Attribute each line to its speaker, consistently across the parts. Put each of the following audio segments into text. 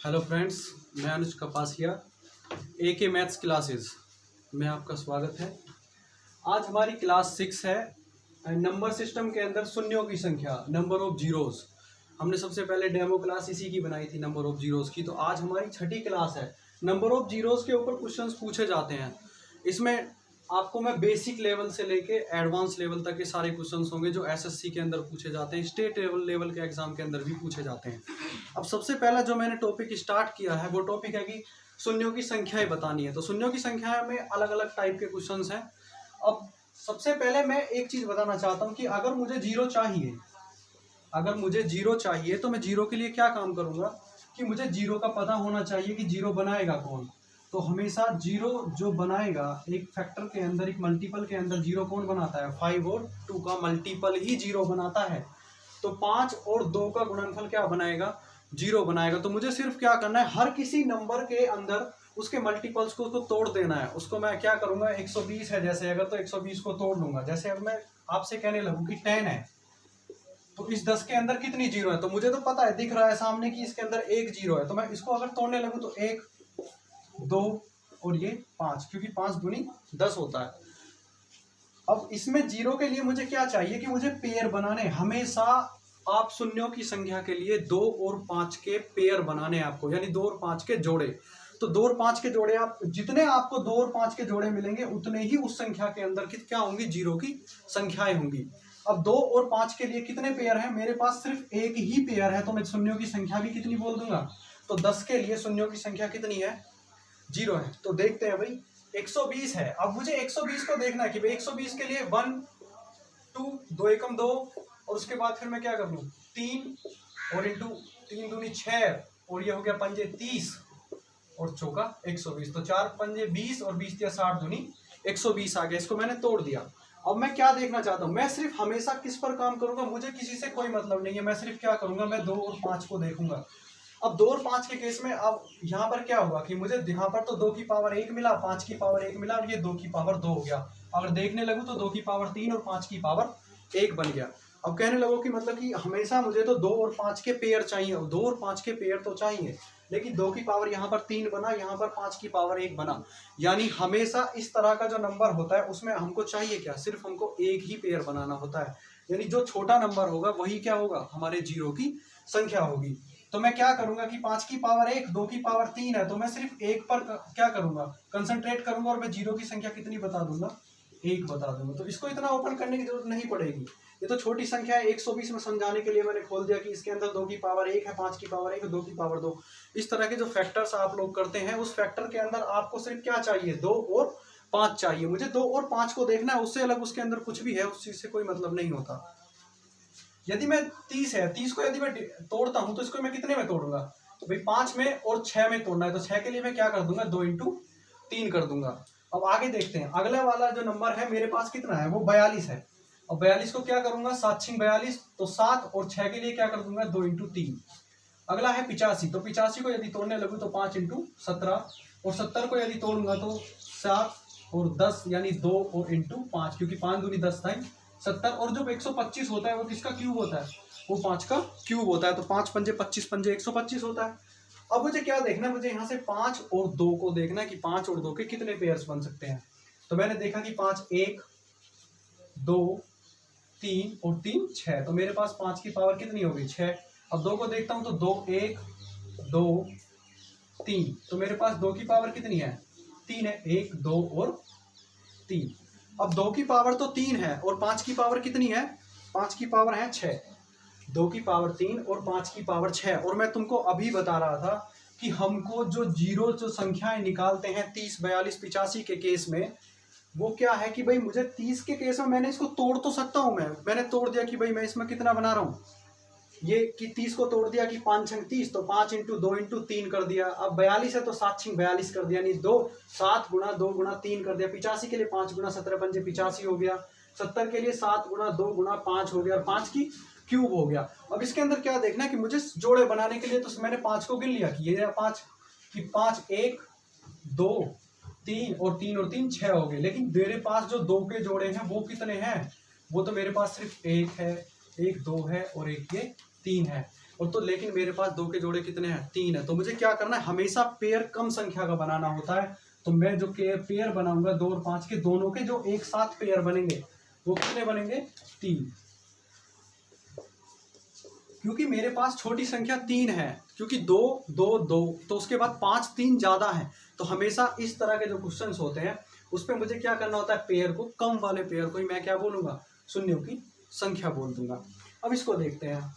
Speaker 1: Hello friends, मैं अनुज कपासिया AK maths classes में आपका स्वागत है। आज हमारी क्लास 6 है। नंबर सिस्टम के अंदर शून्यों की संख्या, नंबर ऑफ जीरोज। हमने सबसे पहले डेमो क्लास इसी की बनाई थी, नंबर ऑफ जीरोज की। तो आज हमारी छठी क्लास है। नंबर ऑफ जीरोज के ऊपर क्वेश्चंस पूछे जाते हैं। इसमें आपको मैं बेसिक लेवल से लेके एडवांस लेवल तक के सारे क्वेश्चंस होंगे जो SSC के अंदर पूछे जाते हैं, स्टेट लेवल के एग्जाम के अंदर भी पूछे जाते हैं। अब सबसे पहला जो मैंने टॉपिक स्टार्ट किया है वो टॉपिक है कि शून्यों की संख्याएं बतानी है। तो शून्यों की संख्या में अलग अलग टाइप के क्वेश्चंस हैं। अब सबसे पहले मैं एक चीज बताना चाहता हूँ कि अगर मुझे जीरो चाहिए तो मैं जीरो के लिए क्या काम करूंगा कि मुझे जीरो का पता होना चाहिए कि जीरो बनाएगा कौन। तो हमेशा जीरो जो बनाएगा, एक फैक्टर के अंदर, एक मल्टीपल के अंदर जीरो कौन बनाता है? 5 और 2 का मल्टीपल ही जीरो बनाता है। तो 5 और 2 का गुणनफल क्या बनाएगा? जीरो बनाएगा। तो मुझे सिर्फ क्या करना है, हर किसी नंबर के अंदर उसके मल्टीपल्स को उसको तोड़ देना है। उसको मैं क्या करूंगा, 120 है जैसे, अगर तो 120 को तोड़ लूंगा। जैसे अब मैं आपसे कहने लगूं कि 10 है, तो इस 10 के अंदर कितनी जीरो है? तो मुझे तो पता है, दिख रहा है सामने कि इसके अंदर एक जीरो है। तो मैं इसको अगर तोड़ने लगूं तो 1, 2 और ये 5, क्योंकि 5 दूनी 10 होता है। अब इसमें जीरो के लिए मुझे क्या चाहिए कि मुझे पेयर बनाने। हमेशा आप शून्यों की संख्या के लिए 2 और 5 के पेयर बनाने आपको, यानी 2 और 5 के जोड़े। तो 2 और 5 के जोड़े, आप जितने आपको 2 और 5 के जोड़े मिलेंगे उतने ही उस संख्या के अंदर क्या होंगी? जीरो की संख्याएं होंगी। अब 2 और 5 के लिए कितने पेयर हैं? मेरे पास सिर्फ एक ही पेयर है, तो मैं शून्यों की संख्या भी कितनी बोल दूंगा? तो 10 के लिए शून्यों की संख्या कितनी है? जीरो है। तो देखते हैं भाई, 120 है। अब मुझे 120 को देखना है कि भाई 120 के लिए 1, 2, 2 एकम 2, और उसके बाद फिर मैं क्या कर लूँ, 3 और इंटू 3 दूनी 6, और ये हो गया पंजे 30 और चौका 120। तो 4 पंजे 20 और 20 या 60 दूनी 120 आ गया। इसको मैंने तोड़ दिया। अब मैं क्या देखना चाहता हूँ, मैं सिर्फ हमेशा किस पर काम करूंगा? मुझे किसी से कोई मतलब नहीं है। मैं सिर्फ क्या करूंगा, मैं 2 और 5 को देखूंगा। अब 2 और 5 के केस में अब यहाँ पर क्या हुआ कि मुझे यहाँ पर तो 2 की पावर 1 मिला, 5 की पावर 1 मिला, और ये 2 की पावर 2 हो गया। अगर देखने लगूँ तो 2 की पावर 3 और 5 की पावर 1 बन गया। अब कहने लगो कि मतलब कि हमेशा मुझे तो 2 और 5 के पेयर चाहिए, 2 और 5 के पेयर तो चाहिए, लेकिन 2 की पावर यहाँ पर 3 बना, यहाँ पर 5 की पावर 1 बना। यानी हमेशा इस तरह का जो नंबर होता है उसमें हमको चाहिए क्या? सिर्फ हमको एक ही पेयर बनाना होता है। यानी जो छोटा नंबर होगा वही क्या होगा? हमारे जीरो की संख्या होगी। तो मैं क्या करूंगा कि 5 की पावर 1, 2 की पावर 3 है, तो मैं सिर्फ एक पर क्या करूंगा, कंसंट्रेट करूंगा, और मैं जीरो की संख्या कितनी बता दूंगा? 1 बता दूंगा। तो इसको इतना ओपन करने की जरूरत नहीं पड़ेगी। ये तो छोटी संख्या है। 120 में समझाने के लिए मैंने खोल दिया कि इसके अंदर 2 की पावर 1 है, 5 की पावर 1 है, 2 की पावर 2। इस तरह के जो फैक्टर्स आप लोग करते हैं, उस फैक्टर के अंदर आपको सिर्फ क्या चाहिए? 2 और 5 चाहिए। मुझे 2 और 5 को देखना है, उससे अलग उसके अंदर कुछ भी है उस चीज से कोई मतलब नहीं होता। यदि मैं 30 है, 30 को यदि मैं तोड़ता हूं तो इसको मैं कितने में तोड़ूंगा? तो भाई 5 में और 6 में तोड़ना है। तो 6 के लिए मैं क्या कर दूंगा? 2 इंटू 3 कर दूंगा। अब आगे देखते हैं, अगला वाला जो नंबर है मेरे पास कितना है? वो 42 है। अब 42 को क्या करूंगा? 7 6 42, तो 7 और 6 के लिए क्या कर दूंगा? 2 इंटू 3। अगला है 85। तो 85 को यदि तोड़ने लगूँ तो 5 इंटू 17, और 70 को यदि तोड़ूंगा तो 7 और 10, यानी 2 और इंटू 5, क्योंकि 5 दूनी 10 था 70। और जो 125 होता है वो किसका क्यूब होता है? वो 5 का क्यूब होता है। तो 5 पंजे 25 पंजे 125 होता है। अब मुझे क्या देखना है? मुझे यहाँ से 5 और 2 को देखना है कि 5 और 2 के कितने पेयर्स बन सकते हैं। तो मैंने देखा कि 5 1, 2, 3 और 3 6। तो मेरे पास 5 की पावर कितनी हो गई? 6। अब 2 को देखता हूँ तो 2 1, 2, 3। तो मेरे पास 2 की पावर कितनी है? 3 है। 1, 2 और 3। अब 2 की पावर तो 3 है, और 5 की पावर कितनी है? 5 की पावर है 6। 2 की पावर 3 और 5 की पावर 6। और मैं तुमको अभी बता रहा था कि हमको जो जीरो जो संख्याएं निकालते हैं 30 42 85 के केस में, वो क्या है कि भाई मुझे 30 के केस में मैंने इसको तोड़ तो सकता हूं। मैंने तोड़ दिया कि भाई मैं इसमें कितना बना रहा हूं, ये कि 30 को तोड़ दिया कि 5 6 30, तो 5 इंटू 2 इंटू 3 कर दिया। अब 42 है तो 7 6 42 कर दिया, यानी 2 7 गुणा 2 गुणा 3 कर दिया। 85 के लिए 5 गुणा 17 पंजे 85 हो गया। 70 के लिए 7 गुणा 2 गुणा 5 हो गया, और 5 की क्यूब हो गया। अब इसके अंदर क्या देखना है कि मुझे जोड़े बनाने के लिए, तो मैंने 5 को गिन लिया कि ये 5 कि 5 1 2 3 और 3 और 3 6 हो गए। लेकिन मेरे पास जो 2 के जोड़े हैं वो कितने हैं? वो तो मेरे पास सिर्फ 1 है, 1 2 है और 1 ये 3 है। और तो लेकिन मेरे पास 2 के जोड़े कितने हैं, 3 है। तो मुझे क्या करना है, हमेशा पेयर कम संख्या का बनाना होता है। तो मैं जो पेयर बनाऊंगा 2 और 5 के, दोनों के जो एक साथ पेयर बनेंगे वो कितने बनेंगे, 3, क्योंकि मेरे पास छोटी संख्या 3 है, क्योंकि 2 2 2 तो उसके बाद 5 3 ज्यादा है। तो हमेशा इस तरह के जो क्वेश्चंस होते हैं उस पर मुझे क्या करना होता है, पेयर को, कम वाले पेयर को ही मैं क्या बोलूंगा, शून्यों की संख्या बोल दूंगा। अब इसको देखते हैं।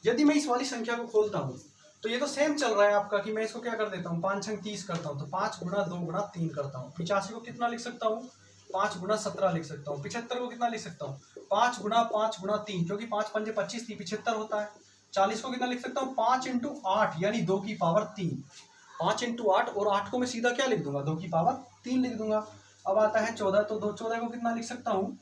Speaker 1: यदि मैं इस वाली संख्या को खोलता हूं तो ये तो सेम चल रहा है आपका, कि मैं इसको क्या कर देता हूँ, 5 छंग 30 करता हूँ, तो 5 गुणा 2 गुणा 3 करता हूँ। 85 को कितना लिख सकता हूँ, 5 गुणा 17 लिख सकता हूँ। 75 को कितना लिख सकता हूँ, 5 गुणा 3, क्योंकि 5 पंजे 25 थी, 75 होता है। 40 को कितना लिख सकता हूँ, 5 इंटू 8 यानी 2 की पावर 3। 5 इंटू 8, और 8 को मैं सीधा क्या लिख दूंगा, 2 की पावर 3 लिख दूंगा। अब आता है 14, तो 14 को कितना लिख सकता हूँ,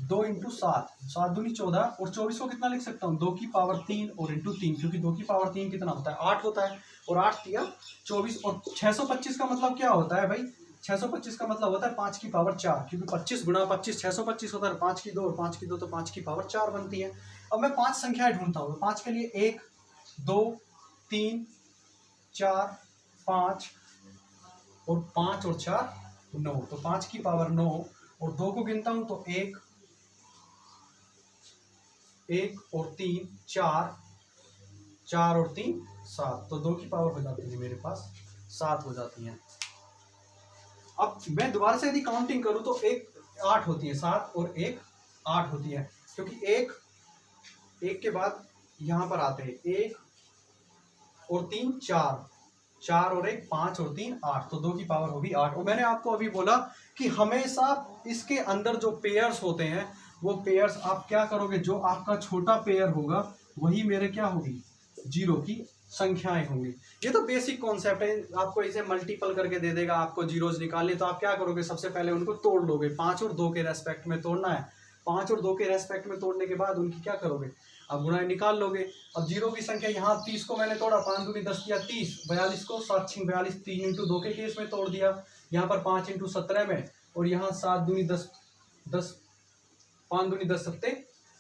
Speaker 1: 2 इंटू 7, 7 दूनी 14, और 24 को कितना लिख सकता हूँ, 2 की पावर 3 और इंटू 3, क्योंकि 2 की पावर 3 कितना होता है, 8 होता है, और 8 दिया 24। और 625 का मतलब क्या होता है भाई, 625 का मतलब होता है 5 की पावर 4, क्योंकि 25 गुणा 25 625 होता है, 5 की 2 और 5 की 2 तो 5 की पावर 4 बनती है। अब मैं 5 संख्याएं ढूंढता हूँ, 5 के लिए 1 2 3 4 5, और 5 और 4 9, तो 5 की पावर 9, और 2 को गिनता हूं तो 1 और 3 4, 4 और 3 7, तो 2 की पावर हो जाती है मेरे पास 7 हो जाती है। अब मैं दोबारा से यदि काउंटिंग करूं तो 1 8 होती है, 7 और 1 8 होती है, क्योंकि 1 के बाद यहां पर आते हैं 1 और 3 4, 4 और 1 5 और 3 8, तो 2 की पावर होगी 8। और मैंने आपको अभी बोला कि हमेशा इसके अंदर जो पेयर्स होते हैं वो पेयर्स आप क्या करोगे, जो आपका छोटा पेयर होगा वही मेरे क्या होगी, जीरो की संख्याएं होंगी। ये तो बेसिक कॉन्सेप्ट है, आपको इसे मल्टीपल करके दे देगा, आपको जीरोज निकालने, तो आप क्या करोगे, सबसे पहले उनको तोड़ लोगे। 5 और 2 के रेस्पेक्ट में तोड़ना है, 5 और 2 के रेस्पेक्ट में तोड़ने के बाद उनकी क्या करोगे, अब गुणाएं निकाल लोगे। अब जीरो की संख्या यहाँ 30 को मैंने तोड़ा, 5 दूनी 10 किया 30, 42 को 7 6 42, 3 इंटू 2 के केस में तोड़ दिया, यहाँ पर 5 इंटू 17 में, और यहाँ 7 दूनी 10 10 5 दूनी 10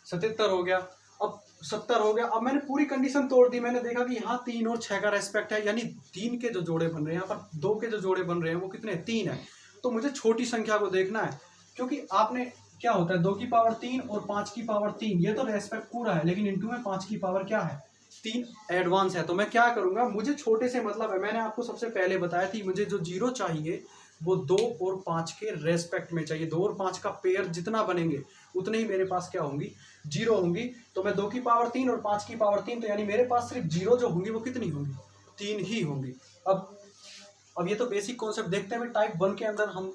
Speaker 1: 77 हो गया। अब 70 हो गया। अब मैंने पूरी कंडीशन तोड़ दी, मैंने देखा कि यहाँ 3 और 6 का रेस्पेक्ट है, यानी 3 के जो जोड़े बन रहे हैं, यहाँ पर 2 के जो जोड़े बन रहे हैं वो कितने, 3 है। तो मुझे छोटी संख्या को देखना है, क्योंकि आपने क्या होता है 2 की पावर 3 और 5 की पावर 3, ये तो रेस्पेक्ट पूरा है, लेकिन इनटू में 5 की पावर क्या है, 3 एडवांस है। तो मैं क्या करूंगा, मुझे छोटे से मतलब है, मैंने आपको सबसे पहले बताया थी, मुझे जो जीरो चाहिए वो 2 और 5 के रेस्पेक्ट में चाहिए। 2 और 5 का पेयर जितना बनेंगे उतने ही मेरे पास क्या होंगी, जीरो होंगी। तो मैं 2 की पावर 3 और 5 की पावर 3, तो यानी मेरे पास सिर्फ जीरो जो होंगी वो कितनी होंगी, 3 ही होंगी। अब ये तो बेसिक कॉन्सेप्ट। देखते हैं टाइप 1 के अंदर हम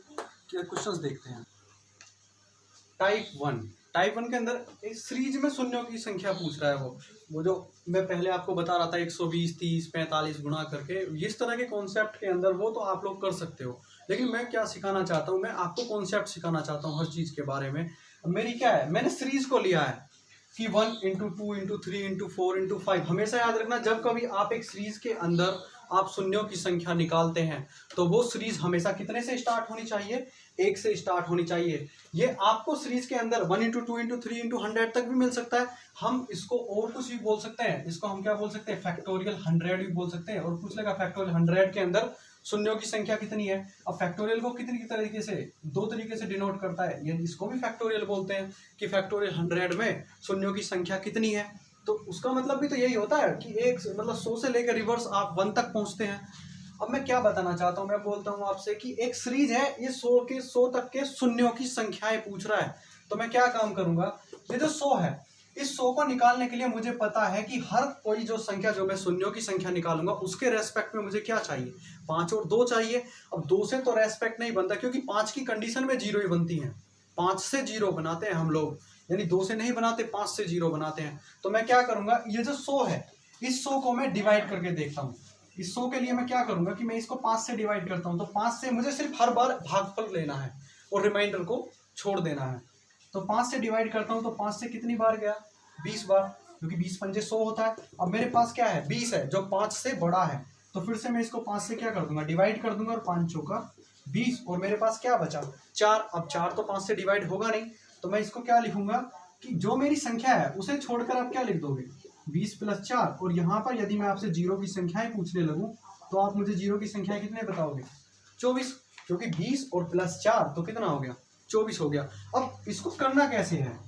Speaker 1: क्वेश्चंस देखते हैं। टाइप वन के अंदर एक सीरीज में शून्यों की संख्या पूछ रहा है। वो जो मैं पहले आपको बता रहा था 120 30 45 गुणा करके, इस तरह के कॉन्सेप्ट के अंदर वो तो आप लोग कर सकते हो, लेकिन मैं क्या सिखाना चाहता हूँ, मैं आपको कॉन्सेप्ट सिखाना चाहता हूँ हर चीज के बारे में। मेरी क्या है, मैंने सीरीज को लिया है कि 1 इंटू 2 इंटू 3 इंटू 4 इंटू 5। हमेशा याद रखना, जब कभी आप एक सीरीज के अंदर आप शून्यों की संख्या निकालते हैं तो वो सीरीज हमेशा कितने से स्टार्ट होनी चाहिए, 1 से स्टार्ट होनी चाहिए। ये आपको सीरीज के अंदर 1 इंटू 2 इंटू 3 इंटू 100 तक भी मिल सकता है। हम इसको और कुछ भी बोल सकते हैं, इसको हम क्या बोल सकते हैं, फैक्टोरियल 100 भी बोल सकते हैं। और पूछ लेगा फैक्टोरियल 100 के अंदर शून्यों की संख्या कितनी है। अब फैक्टोरियल को कितनी तरीके से, 2 तरीके से डिनोट करता है, ये इसको भी फैक्टोरियल बोलते हैं कि फैक्टोरियल 100 में शून्यों की संख्या कितनी है। तो उसका मतलब भी तो यही होता है कि एक मतलब 100 से लेकर रिवर्स आप 1 तक पहुंचते हैं। अब मैं क्या बताना चाहता हूं, मैं बोलता हूं आपसे कि एक सीरीज है, ये 100 तक के शून्यों की संख्याएं पूछ रहा है। तो मैं क्या काम करूंगा, ये जो 100 है, इस 100 को निकालने के लिए मुझे पता है कि हर कोई जो संख्या, जो मैं शून्यों की संख्या निकालूंगा उसके रेस्पेक्ट में मुझे क्या चाहिए, 5 और 2 चाहिए। अब 2 से तो रेस्पेक्ट नहीं बनता, क्योंकि 5 की कंडीशन में जीरो ही बनती है, 5 से जीरो बनाते हैं हम लोग, यानी 2 से नहीं बनाते, 5 से जीरो बनाते हैं। तो मैं क्या करूंगा, ये जो 100 है, इस 100 को मैं डिवाइड करके देखता हूँ। इस 100 के लिए मैं क्या करूंगा कि मैं इसको 5 से डिवाइड करता हूं। तो 5 से मुझे सिर्फ हर बार भागफल लेना है और रिमाइंडर को छोड़ देना है। तो 5 से डिवाइड करता हूं, तो 5 से कितनी बार गया, 20 बार, क्योंकि 20 पंजे 100 होता है। अब मेरे पास क्या है, 20 है जो 5 से बड़ा है, तो फिर से मैं इसको 5 से क्या कर दूंगा, डिवाइड कर दूंगा, और 5 चौका 20, और मेरे पास क्या बचा, 4। अब 4 तो 5 से डिवाइड होगा नहीं, तो मैं इसको क्या लिखूंगा कि जो मेरी संख्या है उसे छोड़कर आप क्या लिख दोगे, 20 प्लस 4, और यहाँ पर यदि मैं आपसे जीरो की संख्याएं पूछने लगूं तो आप मुझे जीरो की संख्याएं कितने बताओगे? 24, क्योंकि 20 और प्लस 4 तो कितना हो गया? 24 हो गया। अब इसको करना कैसे है?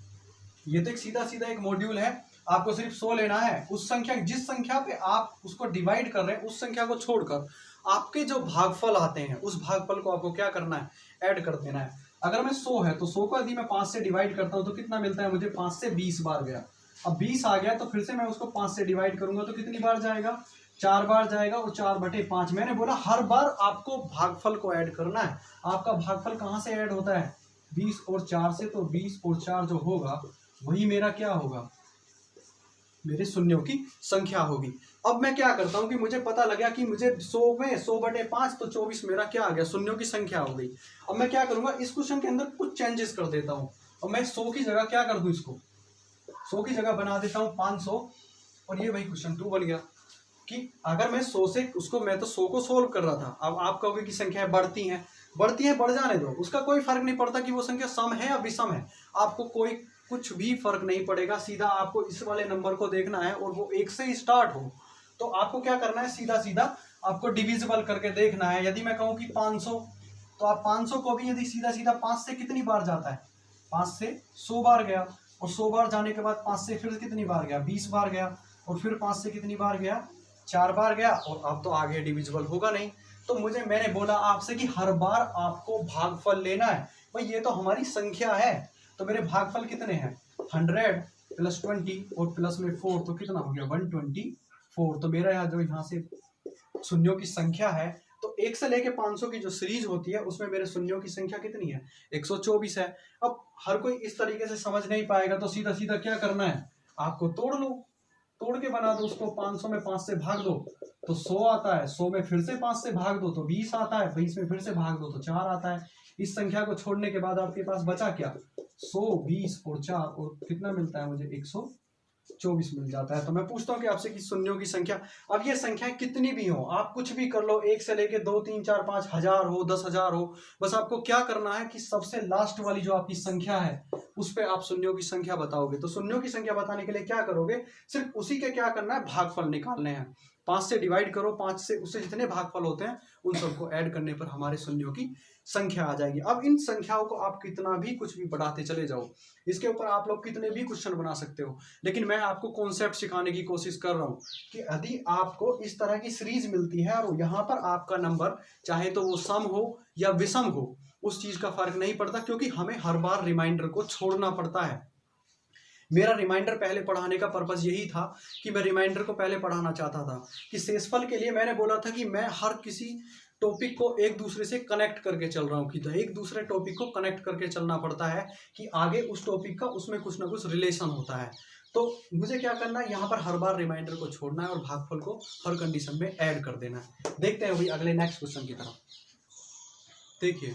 Speaker 1: ये तो एक सीधा सीधा एक मॉड्यूल है, आपको सिर्फ 100 लेना है। उस संख्या, जिस संख्या पे आप उसको डिवाइड कर रहे हैं, उस संख्या को छोड़कर आपके जो भागफल आते हैं उस भागफल को आपको क्या करना है? ऐड कर देना है। अगर मैं 100 है तो 100 को यदि मैं 5 से डिवाइड करता हूं तो कितना मिलता है मुझे? 5 से 20 बार गया। अब 20 आ गया तो फिर से मैं उसको 5 से डिवाइड करूंगा तो कितनी बार जाएगा? 4 बार जाएगा, और 4/5। मैंने बोला हर बार आपको भागफल को ऐड करना है। आपका भागफल कहाँ से ऐड होता है? 20 और 4 से। तो 20 और 4 जो होगा वही मेरा क्या होगा? मेरे शून्यों की संख्या होगी। अब मैं क्या करता हूं कि मुझे पता लगा कि मुझे 100 में 100/5 तो 24 मेरा क्या आ गया? शून्यों की संख्या हो गई। अब मैं क्या करूंगा, इस क्वेश्चन के अंदर कुछ चेंजेस कर देता हूं, और मैं 100 की जगह क्या कर दूं? इसको 100 की जगह बना देता हूं 500, और ये वही क्वेश्चन 2 बन गया। कि अगर मैं 100 से उसको, मैं तो 100 को सोल्व कर रहा था, अब आप कहोगे कि संख्याएं बढ़ती हैं बढ़ जाने दो, उसका कोई फर्क नहीं पड़ता कि वो संख्या सम है या विषम है। आपको कोई कुछ भी फर्क नहीं पड़ेगा, सीधा आपको इस वाले नंबर को देखना है और वो 1 से ही स्टार्ट हो। तो आपको क्या करना है? सीधा सीधा आपको डिविजिबल करके देखना है। यदि मैं कहूँ कि 500, तो आप 500 को भी यदि सीधा सीधा 5 से कितनी बार जाता है? 5 से 100 बार गया, और 100 बार जाने के बाद 5 से फिर कितनी बार गया? 20 बार गया, और फिर 5 से कितनी बार गया? 4 बार गया, और अब तो आगे डिविजिबल होगा नहीं। तो मैंने बोला आपसे कि हर बार आपको भागफल लेना है। भाई ये तो हमारी संख्या है, तो मेरे भागफल कितने हैं? 100 प्लस 20 और प्लस में 4, तो कितना हो गया? 124। तो मेरा यहाँ से शून्यों की संख्या है, तो 1 से लेके 500 की जो सीरीज होती है उसमें मेरे शून्यों की संख्या कितनी है? 124 है। अब हर कोई इस तरीके से समझ नहीं पाएगा, तो सीधा सीधा क्या करना है? आपको तोड़ लो, तोड़ के बना दो उसको। 500 में 5 से भाग दो तो 100 आता है, 100 में फिर से 5 से भाग दो तो 20 आता है, 20 में फिर से भाग दो तो 4 आता है। इस संख्या को छोड़ने के बाद आपके पास बचा क्या? 100, 20 और 4, और कितना मिलता है मुझे? 124 मिल जाता है। तो मैं पूछता हूँ कि आपसे कि शून्यों की संख्या, अब ये संख्याएं कितनी भी हो, आप कुछ भी कर लो, 1 से लेके 2, 3, 4, 5 हजार हो, 10,000 हो, बस आपको क्या करना है कि सबसे लास्ट वाली जो आपकी संख्या है उस पर आप शून्यों की संख्या बताओगे। तो शून्यों की संख्या बताने के लिए क्या करोगे? सिर्फ उसी के क्या करना है? भागफल निकालने हैं। 5 से डिवाइड करो, 5 से उससे जितने भागफल होते हैं उन सबको ऐड करने पर हमारे शून्यों की संख्या आ जाएगी। अब इन संख्याओं को आप कितना भी कुछ भी बढ़ाते चले जाओ, इसके ऊपर आप लोग कितने भी क्वेश्चन बना सकते हो, लेकिन मैं आपको कॉन्सेप्ट सिखाने की कोशिश कर रहा हूँ कि यदि आपको इस तरह की सीरीज मिलती है और यहाँ पर आपका नंबर चाहे तो वो सम हो या विषम हो, उस चीज का फर्क नहीं पड़ता, क्योंकि हमें हर बार रिमाइंडर को छोड़ना पड़ता है। मेरा रिमाइंडर पहले पढ़ाने का पर्पस यही था कि मैं रिमाइंडर को पहले पढ़ाना चाहता था कि शेषफल के लिए मैंने बोला था कि मैं हर किसी टॉपिक को एक दूसरे से कनेक्ट करके चल रहा हूँ, कि तो एक दूसरे टॉपिक को कनेक्ट करके चलना पड़ता है कि आगे उस टॉपिक का उसमें कुछ ना कुछ रिलेशन होता है। तो मुझे क्या करना है? यहाँ पर हर बार रिमाइंडर को छोड़ना है और भागफल को हर कंडीशन में ऐड कर देना है। देखते हैं भाई अगले नेक्स्ट क्वेश्चन की तरफ। देखिए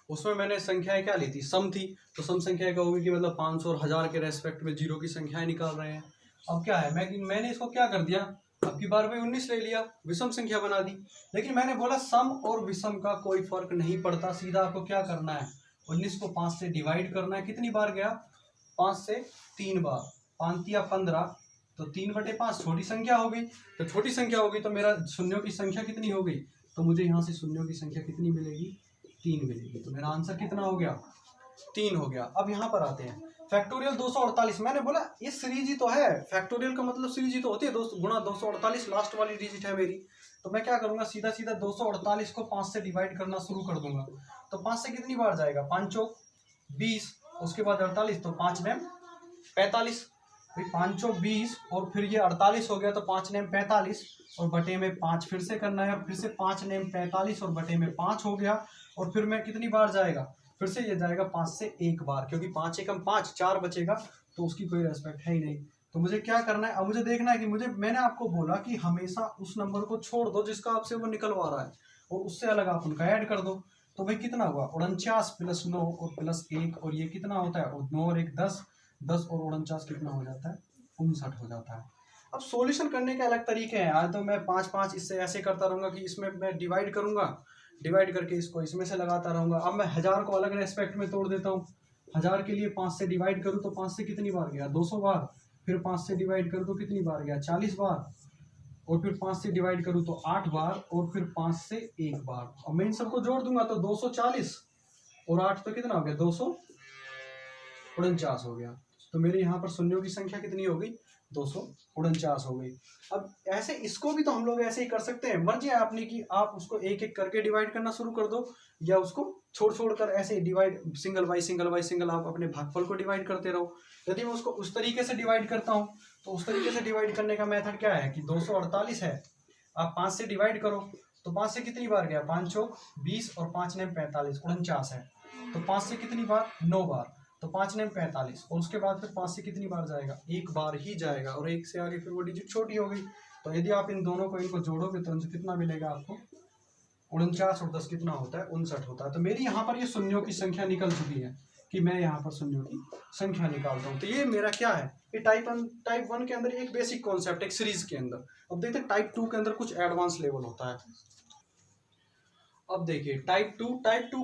Speaker 1: उसमें मैंने संख्याएं क्या ली थी? सम थी, तो सम संख्या क्या होगी कि मतलब 500 और 1000 के रेस्पेक्ट में जीरो की संख्याएं निकाल रहे हैं। अब क्या है, मैंने इसको क्या कर दिया? अब की बार में 19 ले लिया, विषम संख्या बना दी। लेकिन मैंने बोला सम और विषम का कोई फर्क नहीं पड़ता, सीधा आपको क्या करना है? 19 को 5 से डिवाइड करना है। कितनी बार गया? 5 से 3 बार, 5 या 15, तो 3/5 छोटी संख्या हो गई। तो छोटी संख्या होगी तो मेरा शून्यों की संख्या कितनी हो गई? तो मुझे यहाँ से शून्यों की संख्या कितनी मिलेगी? 3 मिलेगी। तो मेरा आंसर कितना हो गया? 3 हो गया। अब यहाँ पर आते हैं फैक्टोरियल 248। मैंने बोला ये सीरीज ही तो है, फैक्टोरियल का मतलब सीरीज ही तो होती है, 2 गुणा 248 लास्ट वाली डिजिट है मेरी। तो मैं क्या करूंगा? सीधा सीधा 248 को 5 से डिवाइड करना शुरू कर दूंगा। तो 5 से कितनी बार जाएगा? 5 चौक 20, उसके बाद 48, तो 5 नेम 45। 5 चौक 20 और फिर ये 48 हो गया, तो 5 नेम 45 और बटे में 5 फिर से करना है, फिर से 5 नेम 45 और बटे में 5 हो गया। और फिर मैं कितनी बार जाएगा? फिर से ये जाएगा 5 से 1 बार, क्योंकि 5 एकम 5, 4 बचेगा, तो उसकी कोई रेस्पेक्ट है ही नहीं। तो मुझे क्या करना है? अब मुझे देखना है कि मैंने आपको बोला कि हमेशा उस नंबर को छोड़ दो जिसका आपसे वो निकलवा रहा है, और उससे अलग आप उनका ऐड कर दो। तो भाई कितना हुआ? 49 प्लस 9 और प्लस 1, और ये कितना होता है? और 9 और 1 10, 10 और 49 कितना हो जाता है? 59 हो जाता है। अब सॉल्यूशन करने के अलग तरीके हैं। आज तो मैं 5 इससे ऐसे करता रहूंगा कि इसमें मैं डिवाइड करूंगा, डिवाइड करके इसको इसमें से लगाता रहूंगा। अब मैं 1000 को अलग रेस्पेक्ट में तोड़ देता हूँ। 1000 के लिए 5 से डिवाइड करूँ तो 5 से कितनी बार गया? 200 बार। फिर 5 से डिवाइड करूँ तो कितनी बार गया, 40 बार, और फिर 5 से डिवाइड करूँ तो 8 बार, और फिर 5 से 1 बार। और मैं इन सबको जोड़ दूंगा तो 240 और 8 तो कितना हो गया, 249 हो गया। तो मेरे यहाँ पर शून्यों की संख्या कितनी हो गई, 249 हो गई। अब ऐसे इसको भी तो हम लोग ऐसे ही कर सकते हैं, मर्जी है आपने कि आप उसको एक एक करके डिवाइड करना शुरू कर दो, या उसको छोड़ छोड़ कर ऐसे डिवाइड सिंगल बाई सिंगल आप अपने भागफल को डिवाइड करते रहो। यदि मैं उसको उस तरीके से डिवाइड करता हूँ तो उस तरीके से डिवाइड करने का मेथड क्या है कि 248 है, आप 5 से डिवाइड करो तो 5 से कितनी बार गया, 5 चौक 20 और 5 ने 45, 49 है। तो 5 से कितनी बार, 9 बार, तो 5 ने 45, और उसके बाद फिर 5 से कितनी बार जाएगा, एक बार ही जाएगा, और एक से आगे फिर वो डिजिट छोटी हो गई। तो यदि आप इन दोनों को इनको जोड़ोगे तो इनसे कितना मिलेगा आपको, 49 और 10 कितना होता है, 59 होता है। तो मेरी यहाँ पर ये शून्यों की संख्या निकल चुकी है कि मैं यहाँ पर शून्यों की संख्या निकालता हूँ। तो ये मेरा क्या है, ये टाइप 1 के अंदर एक बेसिक कॉन्सेप्ट एक सीरीज के अंदर। अब देखते हैं टाइप 2 के अंदर कुछ एडवांस लेवल होता है। अब देखिए टाइप टू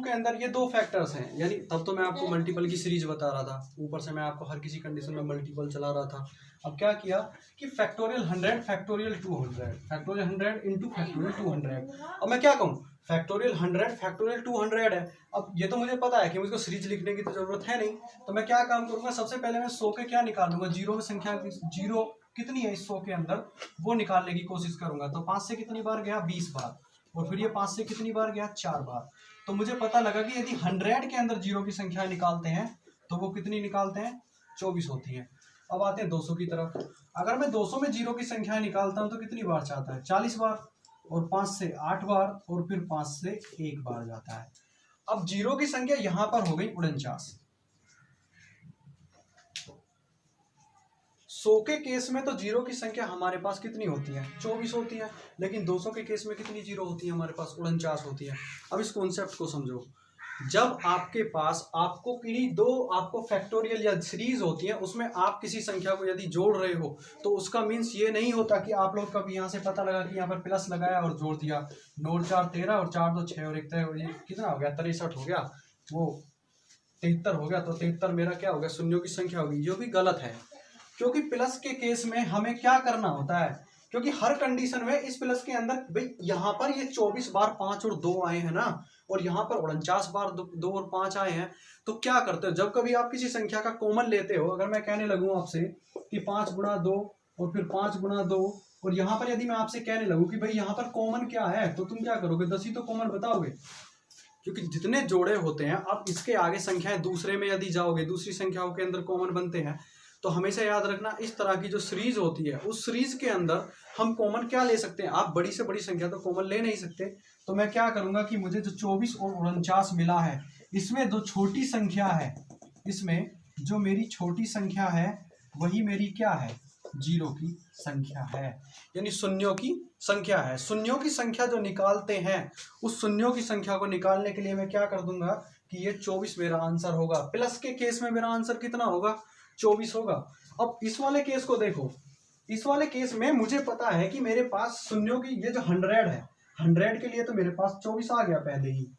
Speaker 1: के अंदर ये दो फैक्टर्स हैं, यानी तब तो मैं आपको मल्टीपल की सीरीज बता रहा था, ऊपर से मैं आपको हर किसी कंडीशन में मल्टीपल चला रहा था। अब क्या किया कि factorial 100 factorial 200 factorial 100 into factorial 200। अब मैं क्या कहूँ, फैक्टोरियल 100 फैक्टोरियल 200 है। अब ये तो मुझे पता है कि मुझको सीरीज लिखने की तो जरूरत है नहीं, तो मैं क्या काम करूंगा, सबसे पहले मैं 100 के क्या निकालूंगा, जीरो में संख्या, जीरो कितनी है इस 100 के अंदर वो निकालने की कोशिश करूंगा। तो 5 से कितनी बार गया, 20 बार, और फिर ये 5 से कितनी बार गया, 4 बार। तो मुझे पता लगा कि यदि 100 के अंदर जीरो की संख्या निकालते हैं तो वो कितनी निकालते हैं, 24 होती है। अब आते हैं 200 की तरफ। अगर मैं 200 में जीरो की संख्या निकालता हूं तो कितनी बार चाहता है, 40 बार, और 5 से 8 बार, और फिर 5 से 1 बार जाता है। अब जीरो की संख्या यहां पर हो गई 49। 100 के केस में तो जीरो की संख्या हमारे पास कितनी होती है, 24 होती है, लेकिन 200 के केस में कितनी जीरो होती है, हमारे पास 49 होती है। अब इस कॉन्सेप्ट को समझो, जब आपके पास आपको किन्हीं दो आपको फैक्टोरियल या सीरीज होती है, उसमें आप किसी संख्या को यदि जोड़ रहे हो तो उसका मीन्स ये नहीं होता कि आप लोग कभी यहाँ से पता लगा कि यहाँ पर प्लस लगाया और जोड़ दिया, 9 4 13 और 4 2 6 और 1 कितना हो गया, 63 हो गया, वो 73 हो गया। तो 73 मेरा क्या हो गया, शून्यों की संख्या होगी, जो भी गलत है। क्योंकि प्लस के केस में हमें क्या करना होता है, क्योंकि हर कंडीशन में इस प्लस के अंदर भाई यहाँ पर ये 24 बार 5 और 2 आए हैं ना, और यहाँ पर 49 बार 2 और 5 आए हैं। तो क्या करते हो, जब कभी आप किसी संख्या का कॉमन लेते हो, अगर मैं कहने लगूँ आपसे कि 5 गुणा 2 और फिर 5 गुणा 2, और यहाँ पर यदि मैं आपसे कहने लगूँ कि भाई यहाँ पर कॉमन क्या है, तो तुम क्या करोगे, 10 ही तो कॉमन बताओगे, क्योंकि जितने जोड़े होते हैं। अब इसके आगे संख्याएं दूसरे में यदि जाओगे, दूसरी संख्याओं के अंदर कॉमन बनते हैं, तो हमेशा याद रखना इस तरह की जो सीरीज होती है उस सीरीज के अंदर हम कॉमन क्या ले सकते हैं, आप बड़ी से बड़ी संख्या तो कॉमन ले नहीं सकते। तो मैं क्या करूंगा कि मुझे जो 24 और 49 मिला है, इसमें जो छोटी संख्या है, इसमें जो मेरी छोटी संख्या है वही मेरी क्या है, जीरो की संख्या है, यानी शून्यों की संख्या है। शून्यों की संख्या जो निकालते हैं, उस शून्यों की संख्या को निकालने के लिए मैं क्या कर दूंगा कि ये 24 मेरा आंसर होगा। प्लस के केस में मेरा आंसर कितना होगा, 24 होगा। अब इस वाले केस को देखो, इस वाले केस में मुझे पता है कि मेरे पास शून्यों की ये जो 100 है, 100 के लिए तो मेरे पास 24 आ गया पहले ही,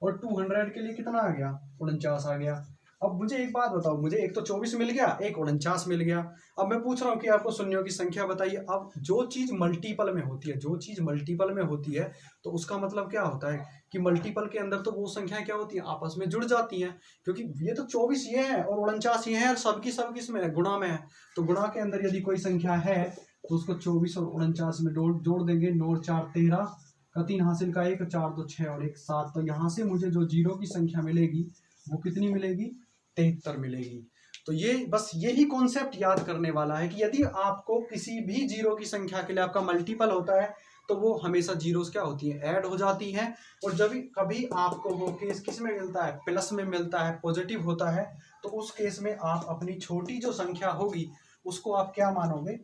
Speaker 1: और 200 के लिए कितना आ गया, 49 आ गया। अब मुझे एक बात बताओ, मुझे एक तो 24 मिल गया, एक 49 मिल गया। अब मैं पूछ रहा हूँ कि आपको शून्यों की संख्या बताइए। अब जो चीज मल्टीपल में होती है, जो चीज मल्टीपल में होती है, तो उसका मतलब क्या होता है कि मल्टीपल के अंदर तो वो संख्याएं क्या होती है, आपस में जुड़ जाती हैं। क्योंकि ये तो 24 ये है और 49 ये है, और सबकी सबकी इसमें गुणा में है। तो गुणा के अंदर यदि कोई संख्या है तो उसको 24 और 49 में जोड़ देंगे। 9 4 13 का 3 हासिल का 1, 4 2 6 और 1 7। तो यहाँ से मुझे जो जीरो की संख्या मिलेगी वो कितनी मिलेगी, 73 मिलेगी। तो ये बस यही कॉन्सेप्ट याद करने वाला है कि यदि आपको किसी भी जीरो की संख्या के लिए आपका मल्टीपल होता है तो वो हमेशा जीरोस क्या होती है, ऐड हो जाती हैं। और जब कभी आपको वो केस किस में मिलता है, प्लस में मिलता है, पॉजिटिव होता है, तो उस केस में आप अपनी छोटी जो संख्या होगी उसको आप क्या मानोगे,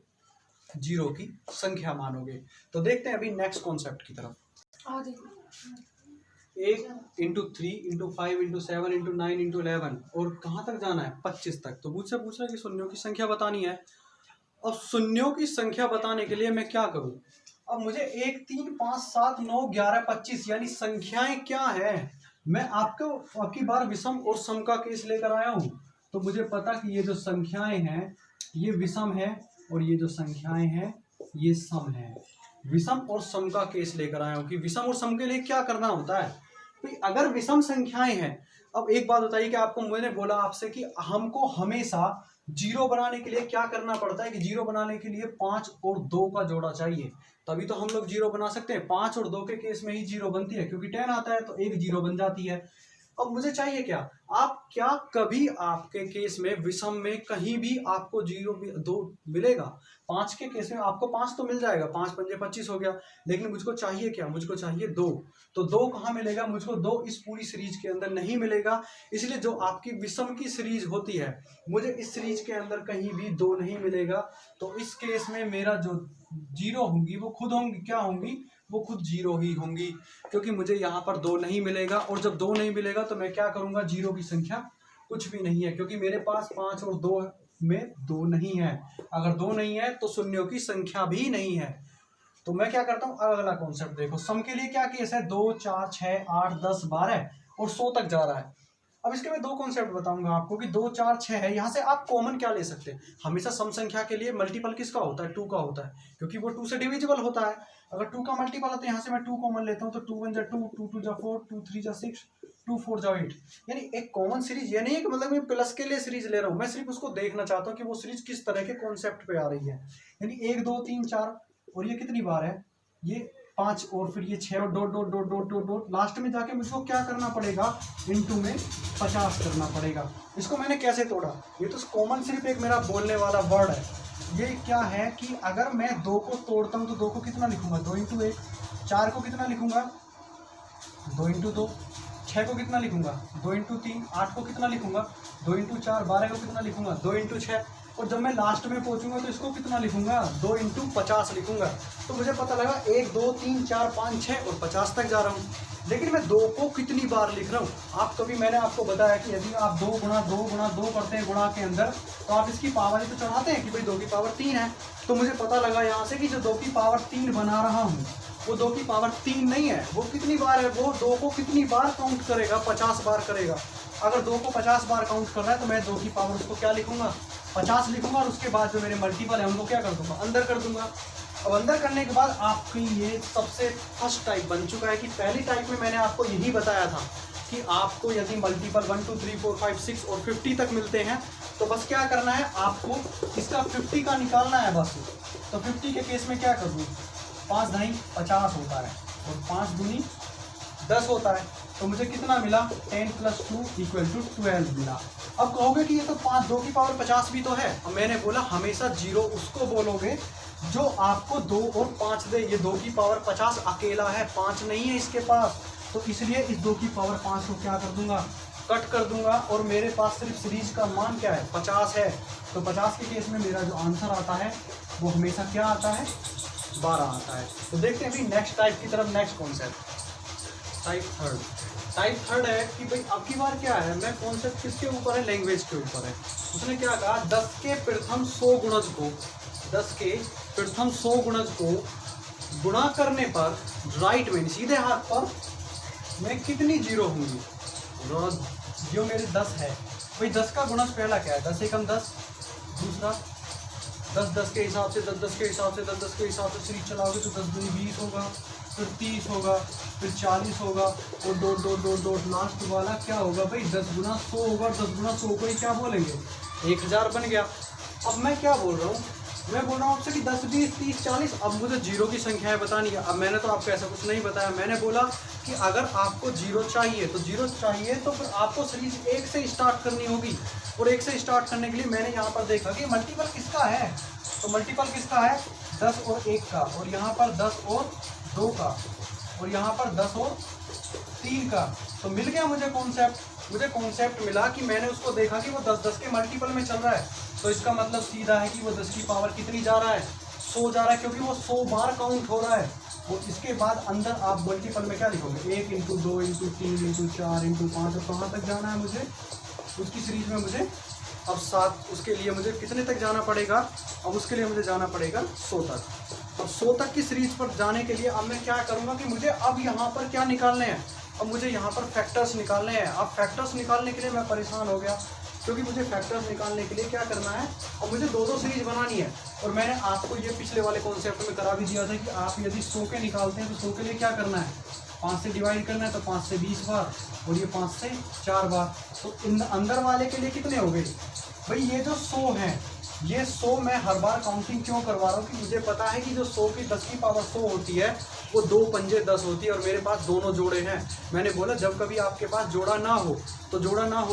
Speaker 1: जीरो की संख्या मानोगे। तो देखते हैं अभी नेक्स्ट कॉन्सेप्ट की तरफ। 1 into 3 into 5 into 7 into 9 into 11, और कहाँ तक जाना है, 25 तक। तो मुझसे पूछ रहा है कि शून्यों की संख्या बतानी है। अब शून्यों की संख्या बताने के लिए मैं क्या करूं, अब मुझे 1 3 5 7 9 11 25 यानी संख्याएं क्या है। मैं आपको आपकी बार विषम और सम का केस लेकर आया हूं, तो मुझे पता कि ये जो संख्याएं हैं ये विषम है और ये जो संख्याएं हैं ये सम है। विषम और सम का केस लेकर आया हूं कि विषम और सम के लिए क्या करना होता है। तो अगर विषम संख्याएं हैं, अब एक बात बताइए कि आपको मैंने बोला आपसे कि हमको हमेशा जीरो बनाने के लिए क्या करना पड़ता है कि जीरो बनाने के लिए 5 और 2 का जोड़ा चाहिए, तभी तो हम लोग जीरो बना सकते हैं। 5 और 2 के केस में ही जीरो बनती है, क्योंकि 10 आता है तो एक जीरो बन जाती है। अब मुझे चाहिए क्या, आप क्या कभी आपके केस में विषम में कहीं भी आपको 2 मिलेगा? 5 के केस में आपको 5 तो मिल जाएगा, 5 पंजे 25 हो गया, लेकिन मुझको चाहिए क्या, मुझको चाहिए 2। तो 2 कहाँ मिलेगा? मुझको 2 इस पूरी सीरीज के अंदर नहीं मिलेगा। इसलिए जो आपकी विषम की सीरीज होती है, मुझे इस सीरीज के अंदर कहीं भी 2 नहीं मिलेगा। तो इस केस में मेरा जो जीरो होंगी वो खुद होंगी, क्या होंगी, वो खुद जीरो ही होंगी, क्योंकि मुझे यहाँ पर 2 नहीं मिलेगा। और जब 2 नहीं मिलेगा तो मैं क्या करूँगा, जीरो की संख्या कुछ भी नहीं है, क्योंकि मेरे पास 5 और 2 में 2 नहीं है। अगर 2 नहीं है तो शून्यों की संख्या भी नहीं है। तो मैं क्या करता हूँ, अगला कॉन्सेप्ट देखो। सम के लिए क्या केस है, 2 4 6 8 10 12 और 100 तक जा रहा है। अब इसके मैं 2 कॉन्सेप्ट बताऊंगा आपको कि 2 4 6 है, यहाँ से आप कॉमन क्या ले सकते हैं। हमेशा सम संख्या के लिए मल्टीपल किसका होता है, 2 का होता है, क्योंकि वो 2 से डिविजिबल होता है। अगर 2 का मल्टीपल है तो यहाँ से मैं 2 कॉमन लेता हूँ, तो 2 1 जा 2, 2 2 जा 4, 2 3 जा 6, 2 4 जा 8। यानी एक कॉमन सीरीज, ये नहीं है कि मतलब मैं प्लस के लिए सीरीज ले रहा हूँ, मैं सिर्फ उसको देखना चाहता हूँ कि वो सीरीज किस तरह के कॉन्सेप्ट पे आ रही है। यानी 1 2 3 4 और ये कितनी बार है, ये 5 और फिर ये 6 और dot dot dot dot dot dot, last में जाके मुझको क्या करना पड़ेगा, इनटू में 50 करना पड़ेगा। इसको मैंने कैसे तोड़ा, ये तो कॉमन सिर्फ एक मेरा बोलने वाला वर्ड है। ये क्या है कि अगर मैं 2 को तोड़ता हूँ तो 2 को कितना लिखूंगा, 2 इंटू 1। 4 को कितना लिखूंगा, 2 इंटू 2। 6 को कितना लिखूंगा, 2 इंटू 3। 8 को कितना लिखूंगा, 2 इंटू 4। 12 को कितना लिखूंगा, 2 इंटू 6। और जब मैं लास्ट में पहुंचूंगा तो इसको कितना लिखूंगा, 2 इंटू 50 लिखूंगा। तो मुझे पता लगा 1 2 3 4 5 6 और 50 तक जा रहा हूँ। लेकिन मैं 2 को कितनी बार लिख रहा हूँ, आप कभी, मैंने आपको बताया कि यदि आप 2 गुणा 2 गुणा 2 करते हैं गुणा के अंदर, तो आप इसकी पावर ही तो चढ़ाते हैं कि भाई 2 की पावर 3 है। तो मुझे पता लगा यहाँ से कि जो 2 की पावर 3 बना रहा हूँ वो 2 की पावर 3 नहीं है। वो कितनी बार है, वो 2 को कितनी बार काउंट करेगा, 50 बार करेगा। अगर 2 को 50 बार काउंट कर रहा है तो मैं 2 की पावर उसको क्या लिखूंगा, 50 लिखूंगा। और उसके बाद जो मेरे मल्टीपल है उनको क्या कर दूंगा, अंदर कर दूंगा। अब अंदर करने के बाद आपकी ये सबसे फर्स्ट टाइप बन चुका है कि पहली टाइप में मैंने आपको यही बताया था कि आपको यदि मल्टीपल 1 2 3 4 5 6 और 50 तक मिलते हैं तो बस क्या करना है, आपको इसका 50 का निकालना है बस। तो 50 के केस में क्या कर दूँ, 5 ढाई 50 होता है और 5 दूनी 10 होता है। तो मुझे कितना मिला, 10 + 2 = 12 मिला। अब कहोगे कि ये तो 2 की पावर 50 भी तो है। अब मैंने बोला हमेशा जीरो उसको बोलोगे जो आपको 2 और 5 दे। ये 2 की पावर 50 अकेला है, 5 नहीं है इसके पास, तो इसलिए इस 2 की पावर 5 को क्या कर दूंगा, कट कर दूंगा। और मेरे पास सिर्फ सीरीज का मान क्या है, 50 है। तो 50 के केस में मेरा जो आंसर आता है वो हमेशा क्या आता है, 12 आता है। तो देखते हैं अभी नेक्स्ट टाइप की तरफ। नेक्स्ट कॉन्सेप्ट टाइप थर्ड है कि भाई अब की बार क्या है, मैं कॉन्सेप्ट किसके ऊपर है, लैंग्वेज के ऊपर है। उसने क्या कहा, 10 के प्रथम 100 गुणज को, 10 के प्रथम 100 गुणज को गुणा करने पर राइट में सीधे हाथ पर मैं कितनी जीरो होंगी। जो मेरे 10 है, भाई 10 का गुणज पहला क्या है, 10 एकम 10, दूसरा 10 10 के हिसाब से, 10 10 के हिसाब से, 10 10 के हिसाब से सीरीज चलाओगे तो 10 दूनी 20 होगा, फिर 30 होगा, फिर 40 होगा और dot dot dot dot last वाला क्या होगा भाई, 10 गुना 100 होगा। 10 गुना 100 को ही क्या बोलेंगे, 1000 बन गया। अब मैं क्या बोल रहा हूँ, मैं बोल रहा हूँ आपसे कि 10 20 30 40। अब मुझे जीरो की संख्याएं बतानी है। अब मैंने तो आपको ऐसा कुछ नहीं बताया, मैंने बोला कि अगर आपको जीरो चाहिए तो जीरो चाहिए तो फिर आपको सीरीज 1 से स्टार्ट करनी होगी। और 1 से स्टार्ट करने के लिए मैंने यहाँ पर देखा कि मल्टीपल किसका है, तो मल्टीपल किसका है, 10 और 1 का, और यहाँ पर 10 और 2 का, और यहाँ पर 10 और 3 का। तो मिल गया मुझे कॉन्सेप्ट। मुझे कॉन्सेप्ट मिला कि मैंने उसको देखा कि वो 10 10 के मल्टीपल में चल रहा है। तो इसका मतलब सीधा है कि वो 10 की पावर कितनी जा रहा है, 100 जा रहा है, क्योंकि वो 100 बार काउंट हो रहा है। और इसके बाद अंदर आप मल्टीपल में क्या लिखोगे, 1 × 2 × 3 × 4 × 5। और कहाँ तक जाना है मुझे उसकी सीरीज में, मुझे अब 7, उसके लिए मुझे कितने तक जाना पड़ेगा, अब उसके लिए मुझे जाना पड़ेगा 100 तक। अब 100 तक की सीरीज पर जाने के लिए अब मैं क्या करूँगा कि मुझे अब यहाँ पर क्या निकालने हैं, अब मुझे यहाँ पर फैक्टर्स निकालने हैं। अब फैक्टर्स निकालने के लिए मैं परेशान हो गया क्योंकि मुझे फैक्टर्स निकालने के लिए क्या करना है, और मुझे दो दो सीरीज बनानी है। और मैंने आपको ये पिछले वाले कॉन्सेप्ट में करा भी दिया था कि आप यदि 100 के निकालते हैं तो 100 के लिए क्या करना है, 5 से डिवाइड करना है, तो 5 से 20 बार और ये 5 से 4 बार। तो इन अंदर वाले के लिए कितने हो गए भाई, ये जो 100 है, ये 100 मैं हर बार काउंटिंग क्यों करवा रहा हूँ कि मुझे पता है कि जो 100 की 10 की पावर 100 होती है वो 2 पंजे 10 होती है, और मेरे पास दोनों जोड़े हैं। मैंने बोला जब कभी आपके पास जोड़ा ना हो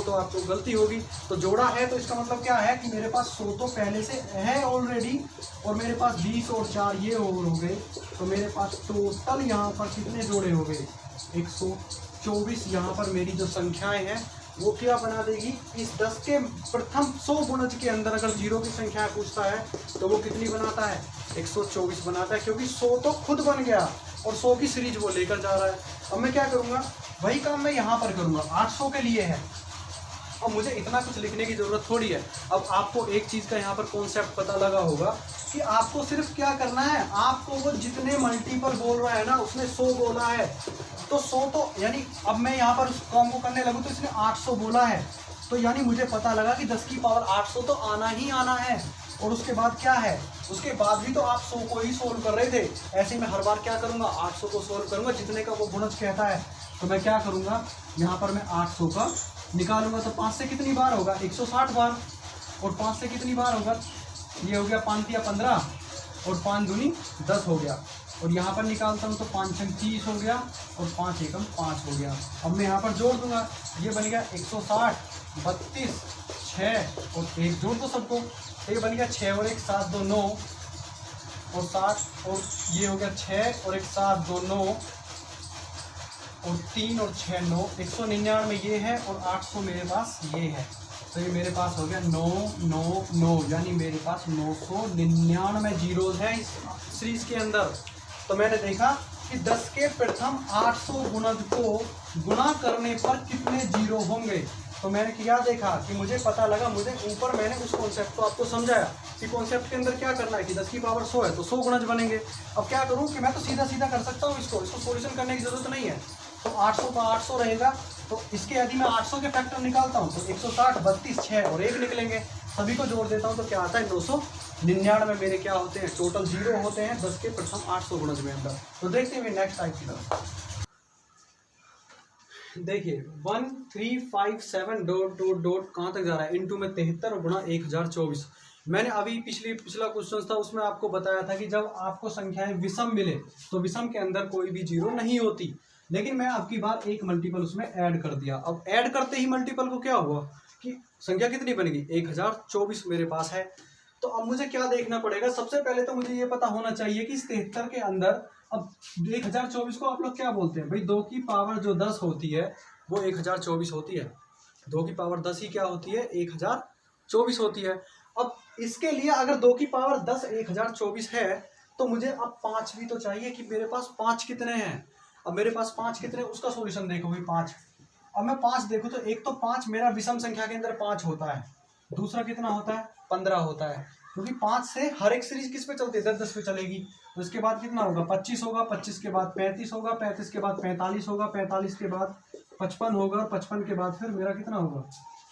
Speaker 1: तो आपको गलती होगी। तो जोड़ा है तो इसका मतलब क्या है कि मेरे पास 100 तो पहले से है ऑलरेडी, और मेरे पास 20 और 4 ये और हो गए, तो मेरे पास टोटल यहाँ पर कितने जोड़े हो गए, 124। यहाँ पर मेरी जो संख्याएं हैं वो क्या बना देगी, इस 10 के प्रथम 100 गुणज के अंदर अगर 0 की संख्या पूछता है तो वो कितनी बनाता है, 124 बनाता है, क्योंकि 100 तो खुद बन गया और 100 की सीरीज वो लेकर जा रहा है। अब मैं क्या करूँगा, वही काम मैं यहाँ पर करूँगा, 800 के लिए है। अब मुझे इतना कुछ लिखने की ज़रूरत थोड़ी है। अब आपको एक चीज़ का यहाँ पर कॉन्सेप्ट पता लगा होगा कि आपको सिर्फ क्या करना है, आपको वो जितने मल्टीपल बोल रहा है ना, उसने 100 बोला है तो 100 तो यानी अब मैं यहाँ पर उस काम को करने लगूँ तो इसने 800 बोला है, तो यानी मुझे पता लगा कि 10 की पावर 800 तो आना ही आना है। और उसके बाद क्या है, उसके बाद भी तो आप 100 को ही सोल्व कर रहे थे, ऐसे मैं हर बार क्या करूँगा, 800 को सोल्व करूँगा जितने का वो गुणज कहता है। तो मैं क्या करूँगा, यहाँ पर मैं 800 का निकालूंगा तो 5 से कितनी बार होगा, 160 बार, और 5 से कितनी बार होगा, ये हो गया 5 या 15 और 5 दूनी 10 हो गया। और यहाँ पर निकालता हूँ तो 5 छंग 30 हो गया और 5 एकम 5 हो गया। अब मैं यहाँ पर जोड़ दूंगा, ये बन गया 160, 32, 6 और 1 जोड़ दो सबको, ये बन गया 6 और 1 7 2 9 और 7, और ये हो गया 6 और 1 7 2 9 और 3 और 6 9, 199 ये है और 800 मेरे पास ये है, तो ये मेरे पास हो गया 9 9 9, यानी मेरे पास 999 जीरोज हैं इस सीरीज के अंदर। तो मैंने देखा कि 10 के प्रथम 800 गुणज को गुणा करने पर कितने जीरो होंगे। तो मैंने क्या देखा कि मुझे पता लगा, मुझे ऊपर मैंने उस कॉन्सेप्ट को आपको समझाया कि कॉन्सेप्ट के अंदर क्या करना है कि 10 की पावर 100 है तो 100 गुणज बनेंगे। अब क्या करूं कि मैं तो सीधा सीधा कर सकता हूं, इसको सॉल्यूशन करने की जरूरत नहीं है। तो 800 का 800 रहेगा, तो इसके यदि मैं 800 के फैक्टर निकालता हूं तो 160, 32, 6 और 1 निकलेंगे, सभी को जोड़ देता हूं तो क्या आता है 999 मेरे क्या होते हैं, टोटल जीरो होते हैं 10 के प्रथम 800 गुणज में अंदर। तो देखते हैं नेक्स्ट टाइप की तरफ। देखिए 1 3 5 7 डॉट डॉट डॉट कहाँ तक जा रहा है, इनटू में 73 और गुणा 1024। मैंने अभी पिछला क्वेश्चन था उसमें आपको बताया था कि जब आपको संख्याएं विषम मिले तो विषम के अंदर कोई भी जीरो नहीं होती, लेकिन मैं आपकी बार एक मल्टीपल उसमें ऐड कर दिया। अब ऐड करते ही मल्टीपल को क्या हुआ कि संख्या कितनी बनेगी, 1024 मेरे पास है। तो अब मुझे क्या देखना पड़ेगा, सबसे पहले तो मुझे ये पता होना चाहिए कि इस 73 के अंदर, अब 1024 को आप लोग क्या बोलते हैं भाई, 2 की पावर जो 10 होती है वो 1024 होती है, 2 की पावर 10 ही क्या होती है, 1024 होती है। अब इसके लिए अगर 2 की पावर 10 1024 है तो मुझे अब 5 भी तो चाहिए कि मेरे पास 5 कितने हैं। अब मेरे पास 5 कितने, उसका सॉल्यूशन देखो भाई 5। अब मैं 5 देखूँ तो एक तो 5 मेरा विषम संख्या के अंदर 5 होता है, दूसरा कितना होता है 15 होता है, क्योंकि 5 से हर एक सीरीज किस पे चलती है, 10 पे चलेगी। तो इसके बाद कितना होगा 25 होगा, 25 के बाद 35 होगा, 35 के बाद 45 होगा, 45 के बाद 55 होगा, और 55 के बाद फिर मेरा कितना होगा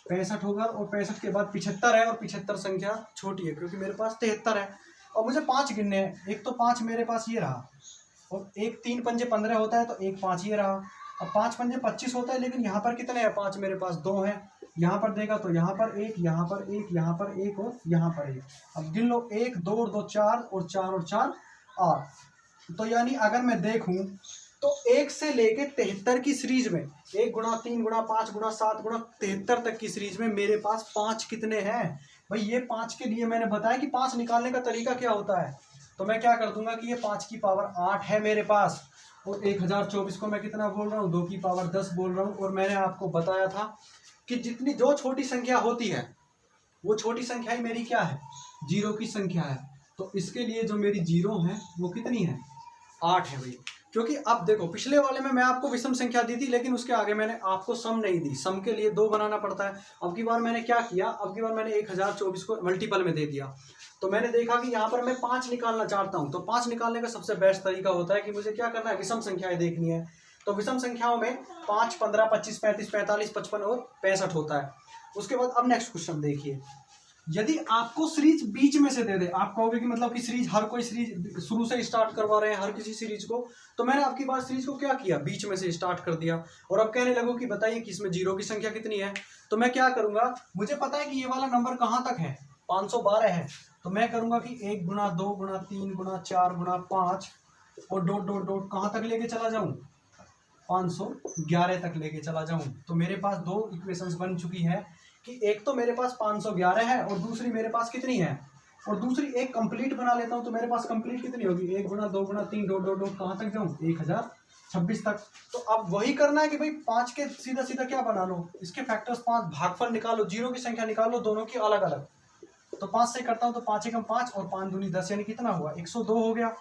Speaker 1: 65 होगा, और 65 के बाद 75 है, और 75 संख्या छोटी है क्योंकि मेरे पास 73 है। और मुझे 5 गिनने हैं, एक तो 5 मेरे पास ये रहा, और एक 3 पंजे 15 होता है तो एक 5 ये रहा। अब 5 पंजे 25 होता है, लेकिन यहाँ पर कितने हैं 5 मेरे पास 2 हैं, यहाँ पर देखा तो यहाँ पर एक, यहाँ पर एक, यहाँ पर एक और यहाँ पर एक। अब गिन लो 1 2 और 2 4 और 4 और 4 8। तो यानी अगर मैं देखूं तो 1 से लेके 73 की सीरीज में 1 गुणा 3 गुणा 5 गुणा 7 गुणा 73 तक की सीरीज में मेरे पास 5 कितने हैं भाई। ये 5 के लिए मैंने बताया कि 5 निकालने का तरीका क्या होता है। तो मैं क्या कर दूंगा कि ये 5 की पावर 8 है मेरे पास, और 1024 को मैं कितना बोल रहा हूँ 2 की पावर 10 बोल रहा हूँ। और मैंने आपको बताया था कि जितनी जो छोटी संख्या होती है वो छोटी संख्या ही मेरी क्या है, जीरो की संख्या है। तो इसके लिए जो मेरी जीरो है वो कितनी है 8 है भाई। क्योंकि अब देखो पिछले वाले में मैं आपको विषम संख्या दी थी, लेकिन उसके आगे मैंने आपको सम नहीं दी, सम के लिए 2 बनाना पड़ता है। अब की बार मैंने क्या किया, अब की बार मैंने 1024 को मल्टीपल में दे दिया। तो मैंने देखा कि यहाँ पर मैं 5 निकालना चाहता हूँ, तो 5 निकालने का सबसे बेस्ट तरीका होता है कि मुझे क्या करना है, विषम संख्याएं देखनी है। तो विषम संख्याओं में 5 15 25 35 45 55 और 65 होता है। उसके बाद अब नेक्स्ट क्वेश्चन देखिए, यदि आपको सीरीज बीच में से दे दे, आप कहोगे कि मतलब कि सीरीज हर कोई सीरीज शुरू से स्टार्ट करवा रहे हैं हर किसी सीरीज को, तो मैंने आपकी बार सीरीज को क्या किया, बीच में से स्टार्ट कर दिया। और अब कहने लगो कि बताइए कि इसमें जीरो की संख्या कितनी है, तो मैं क्या करूंगा, मुझे पता है कि ये वाला नंबर कहाँ तक है, 512 है, तो मैं करूंगा कि 1 गुना 2 गुना 3 गुना 4 गुना 5 और डॉट डॉट डॉट कहाँ तक लेके चला जाऊं, 511 तक लेके चला जाऊं। तो मेरे पास दो इक्वेशंस बन चुकी है कि एक तो मेरे पास 511 है और दूसरी मेरे पास कितनी है, और दूसरी एक कंप्लीट बना लेता हूं, तो मेरे पास कंप्लीट कितनी होगी, 1 गुना 2 गुना 3 डॉट डॉट डॉट कहाँ तक जाऊं, 1026 तक। तो अब वही करना है कि भाई 5 के सीधा सीधा क्या बना लो, इसके फैक्टर्स 5, भागफल निकालो, जीरो की संख्या निकालो दोनों की अलग अलग। तो 5 से करता हूँ तो 5 एकम 5 और 5 दूनी 10, यानी कितना हुआ, 102 हो गया।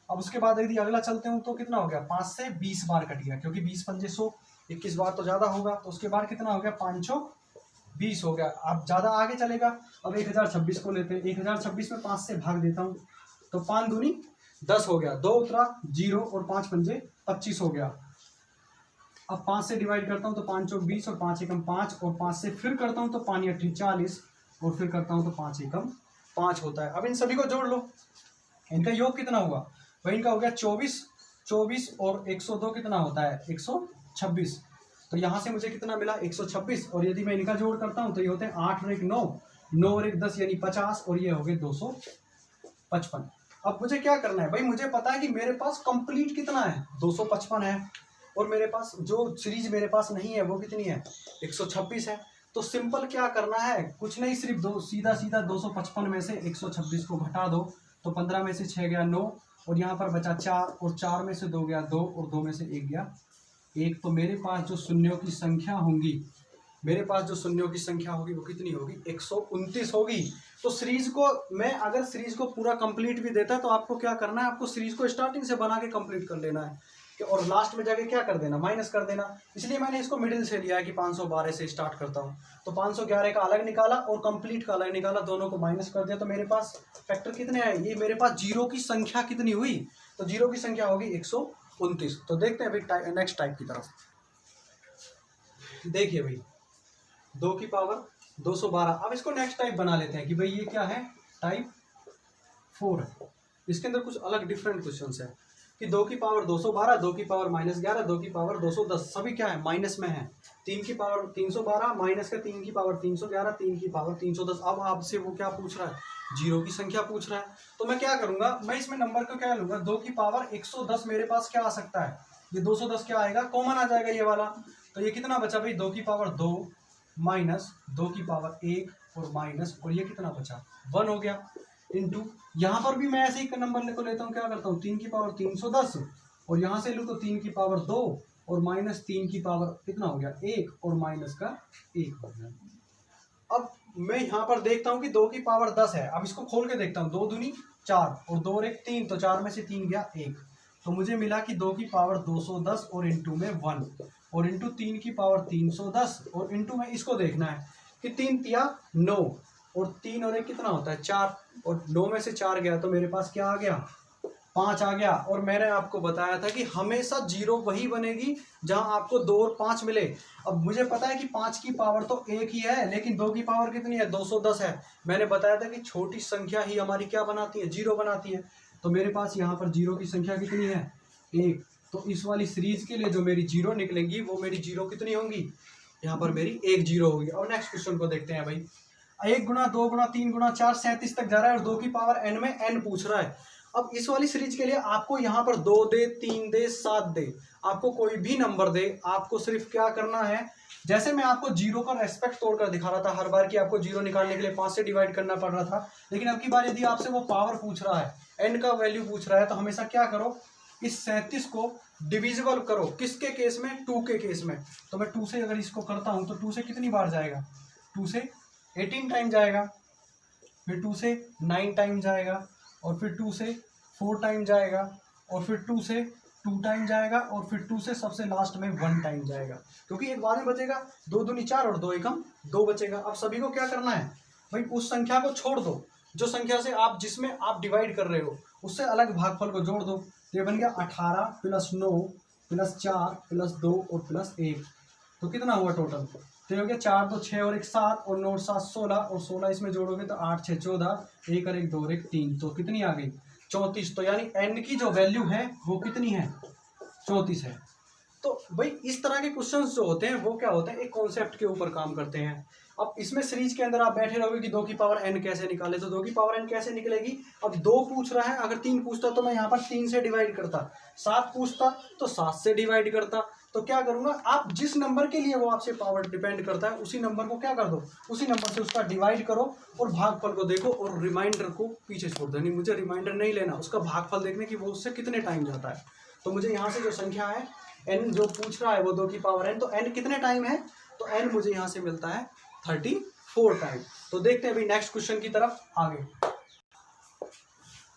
Speaker 1: अब उसके बाद यदि अगला चलते हूँ तो कितना हो गया, 5 से 20 बार कट गया, क्योंकि 20 पंजे 100, 21 बार तो ज्यादा होगा, तो उसके बाद कितना हो गया, 520 हो गया। अब ज्यादा आगे चलेगा, अब 1026 को लेते हैं, 1026 में 5 से भाग देता हूँ, तो 5 दूनी 10 हो गया, 2 उतरा 0 और 5 पंजे 25 हो गया। अब 5 से डिवाइड करता हूँ तो 5 चौक 20 और 5 एकम 5, और 5 से फिर करता हूँ तो 5 अट्ठी 40 और फिर करता हूँ तो 5 एकम 5 होता है। अब इन सभी को जोड़ लो, इनका योग कितना हुआ, भाई इनका हो गया 24 और 102 कितना होता है, 126। तो यहाँ से मुझे कितना मिला, 126, और यदि मैं इनका जोड़ करता हूँ तो ये होते हैं 8 और 1 9, 9 और 1 10 यानी 50, और ये हो गए 255। अब मुझे क्या करना है भाई, मुझे पता है कि मेरे पास कंप्लीट कितना है, 255 है, और मेरे पास जो सीरीज मेरे पास नहीं है वो कितनी है, 126 है। तो सिंपल क्या करना है, कुछ नहीं, सिर्फ सीधा सीधा 255 में से 126 को घटा दो, तो 15 में से 6 गया 9, और यहाँ पर बचा 4, और 4 में से 2 गया 2, और 2 में से 1 गया 1। तो मेरे पास जो शून्यों की संख्या होंगी, मेरे पास जो शून्यों की संख्या होगी वो कितनी होगी, 129 होगी। तो सीरीज को मैं अगर सीरीज को पूरा कंप्लीट भी देता तो आपको क्या करना है, आपको सीरीज को स्टार्टिंग से बना के कंप्लीट कर लेना है, और लास्ट में जाके क्या कर देना, माइनस कर देना। इसलिए मैंने इसको मिडिल से लिया है कि 512 से स्टार्ट करता हूँ, तो 511 का अलग निकाला और कंप्लीट का अलग निकाला, दोनों को माइनस कर दिया, तो मेरे पास फैक्टर कितने आए, ये मेरे पास जीरो की संख्या कितनी हुई, तो जीरो की संख्या होगी 129। तो देखते हैं भाई नेक्स्ट टाइप की तरफ। देखिए भाई 2 की पावर 212, अब इसको नेक्स्ट टाइप बना लेते हैं कि भाई ये क्या है, टाइप 4 है। इसके अंदर कुछ अलग डिफरेंट क्वेश्चंस है कि 2 की पावर 212, 2 की पावर -11, 2 की पावर 210, सभी क्या है, माइनस में है। 3 की पावर 312 माइनस का 3 की पावर 311, 3 की पावर 310। अब आपसे वो क्या पूछ रहा है, जीरो की संख्या पूछ रहा है। तो मैं क्या करूंगा, मैं इसमें नंबर को क्या लूंगा, 2 की पावर 110 मेरे पास क्या आ सकता है, ये 210 क्या आएगा, कॉमन आ जाएगा ये वाला। तो ये कितना बचा भाई, 2 की पावर 2 माइनस 2 की पावर 1 और माइनस, और ये कितना बचा 1 हो गया, इंटू यहाँ पर भी मैं ऐसे ही नंबर को लेता हूँ, क्या करता हूँ 3 की पावर 310, और यहाँ से लूँ तो 3 की पावर 2 और माइनस 3 की पावर कितना हो गया 1 और माइनस का 1 हो गया। अब मैं यहाँ पर देखता हूँ कि 2 की पावर 10 है, अब इसको खोल के देखता हूँ, 2 दूनी 4 और 2 और 1 3, तो 4 में से 3 गया 1, तो मुझे मिला कि 2 की पावर 210 और इंटू में 1 और इंटू 3 की पावर 310 और इंटू में इसको देखना है कि 3 तिया 9 और 3 और 1 कितना होता है 4, और 9 में से 4 गया तो मेरे पास क्या आ गया 5 आ गया। और मैंने आपको बताया था कि हमेशा जीरो वही बनेगी जहां आपको 2 और 5 मिले। अब मुझे पता है कि 5 की पावर तो 1 ही है, लेकिन 2 की पावर कितनी है 210 है। मैंने बताया था कि छोटी संख्या ही हमारी क्या बनाती है, जीरो बनाती है। तो मेरे पास यहाँ पर जीरो की संख्या कितनी है 1, तो इस वाली सीरीज के लिए जो मेरी जीरो निकलेंगी वो मेरी जीरो कितनी होंगी, यहाँ पर मेरी 1 जीरो होगी। और नेक्स्ट क्वेश्चन को देखते हैं भाई, 1 गुना 2 गुना 3 गुना 4 37 तक जा रहा है और 2 की पावर n में n पूछ रहा है। अब इस वाली सीरीज के लिए आपको यहाँ पर 2 दे 3 दे 7 दे, आपको कोई भी नंबर दे, आपको सिर्फ क्या करना है, जैसे मैं आपको जीरो का रेस्पेक्ट तोड़कर दिखा रहा था हर बार कि आपको जीरो निकालने के लिए 5 से डिवाइड करना पड़ रहा था, लेकिन अब की बार यदि आपसे वो पावर पूछ रहा है, n का वैल्यू पूछ रहा है, तो हमेशा क्या करो, इस 37 को डिविजिबल करो, किसके केस में 2 के केस में। तो मैं 2 से अगर इसको करता हूँ तो 2 से कितनी बार जाएगा, 2 से 18 टाइम जाएगा, फिर 2 से 9 टाइम जाएगा, और फिर 2 से 4 टाइम जाएगा, और फिर 2 से 2 टाइम जाएगा, और फिर 2 से सबसे लास्ट में 1 टाइम जाएगा, क्योंकि एक बाद में बचेगा 2 दूनी 4 और 2 एकम 2 बचेगा। अब सभी को क्या करना है भाई, उस संख्या को छोड़ दो जो संख्या से आप जिसमें आप डिवाइड कर रहे हो, उससे अलग भागफल को जोड़ दो। तो ये बन गया 18 + 9 + 4 + 2 और +1, तो कितना हुआ टोटल तो ये हो गया 4 2 6 और 1 7 और 9 7 16 और 16 इसमें जोड़ोगे तो 8 6 14, 1 और 1 2 और 1 3, तो कितनी आ गई 34। तो यानी n की जो वैल्यू है वो कितनी है 34 है। तो भाई इस तरह के क्वेश्चंस जो होते हैं वो क्या होते हैं, एक कॉन्सेप्ट के ऊपर काम करते हैं। अब इसमें सीरीज के अंदर आप बैठे रहोगे कि 2 की पावर n कैसे निकाले, तो 2 की पावर n कैसे निकलेगी। अब 2 पूछ रहा है, अगर 3 पूछता तो मैं यहाँ पर 3 से डिवाइड करता, 7 पूछता तो 7 से डिवाइड करता। तो क्या करूंगा, आप जिस नंबर के लिए वो आपसे पावर डिपेंड करता है उसी नंबर को क्या कर दो, उसी नंबर से उसका डिवाइड करो और भागफल को देखो और रिमाइंडर को पीछे छोड़ दो। नहीं, मुझे रिमाइंडर नहीं लेना, उसका भागफल देखने की वो उससे कितने टाइम जाता है। तो मुझे यहाँ से जो संख्या है n जो पूछ रहा है वो 2 की पावर n, तो n कितने टाइम है, तो n मुझे यहाँ से मिलता है 34 टाइम। तो देखते हैं भाई नेक्स्ट क्वेश्चन की तरफ आगे।